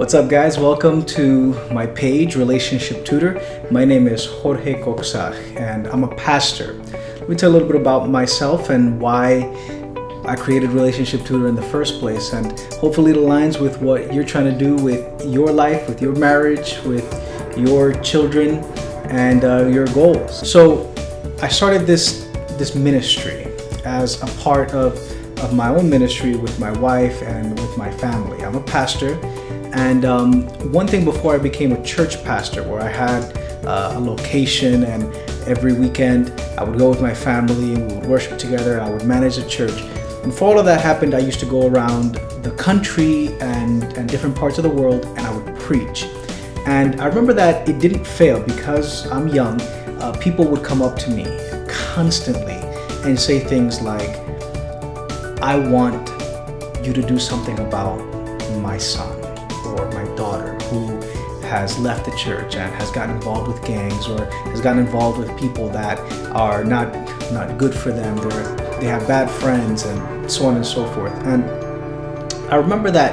What's up, guys? Welcome to my page, Relationship Tutor. My name is Jorge Coxach, and I'm a pastor. Let me tell you a little bit about myself and why I created Relationship Tutor in the first place, and hopefully it aligns with what you're trying to do with your life, with your marriage, with your children, and your goals. So I started this ministry as a part of my own ministry with my wife and with my family. I'm a pastor, and one thing before I became a church pastor, where I had a location, and every weekend I would go with my family and we would worship together. I would manage a church. And before all of that happened, I used to go around the country and different parts of the world, and I would preach. And I remember that it didn't fail because I'm young. People would come up to me constantly and say things like, "I want you to do something about my son or my daughter who has left the church and has gotten involved with gangs or has gotten involved with people that are not good for them. They have bad friends," and so on and so forth. And I remember that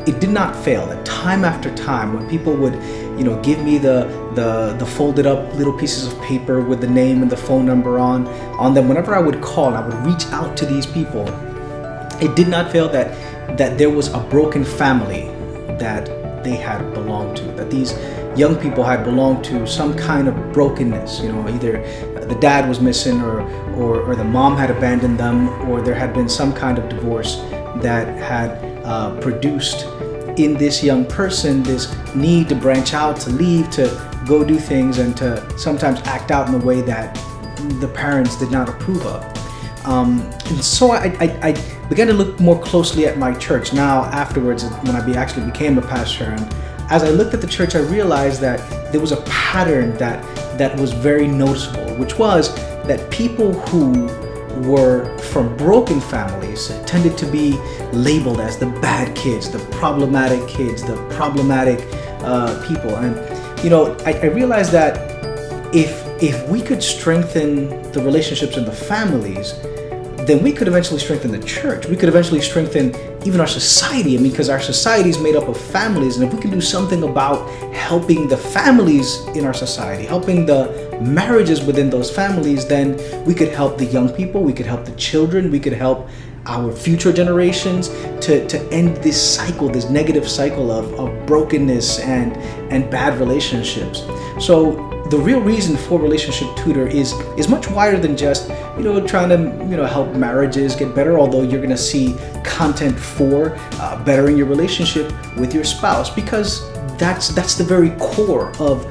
it did not fail. That time after time, when people would, give me the folded up little pieces of paper with the name and the phone number on them, whenever I would call, I would reach out to these people. It did not fail that there was a broken family that they had belonged to, that these young people had belonged to some kind of brokenness. Either the dad was missing, or the mom had abandoned them, or there had been some kind of divorce that had produced in this young person this need to branch out, to leave, to go do things, and to sometimes act out in a way that the parents did not approve of. And so I began to look more closely at my church now afterwards, when I actually became a pastor. And as I looked at the church, I realized that there was a pattern that was very noticeable, which was that people who were from broken families tended to be labeled as the bad kids, the problematic people. And I realized that if we could strengthen the relationships in the families, then we could eventually strengthen the church. We could eventually strengthen even our society. Because our society is made up of families, and if we can do something about helping the families in our society, helping the marriages within those families, then we could help the young people, we could help the children, we could help our future generations to end this cycle, this negative cycle of brokenness and bad relationships. So the real reason for Relationship Tutor is much wider than just trying to help marriages get better, although you're going to see content for bettering your relationship with your spouse, because that's the very core of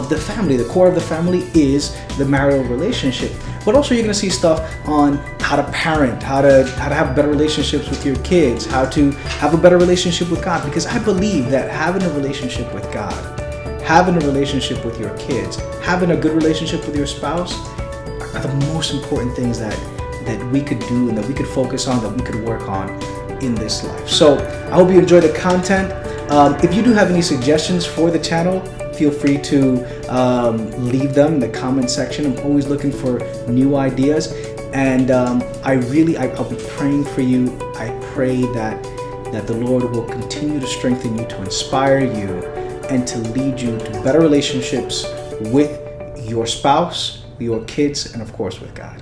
the family. The core of the family is the marital relationship. But also you're going to see stuff on how to parent, how to have better relationships with your kids, how to have a better relationship with God, because I believe that having a relationship with God, having a relationship with your kids, having a good relationship with your spouse are the most important things that we could do and that we could focus on, that we could work on in this life. So I hope you enjoy the content. If you do have any suggestions for the channel, feel free to leave them in the comment section. I'm always looking for new ideas, and I'll be praying for you. I pray that the Lord will continue to strengthen you, to inspire you, and to lead you to better relationships with your spouse, your kids, and of course with God.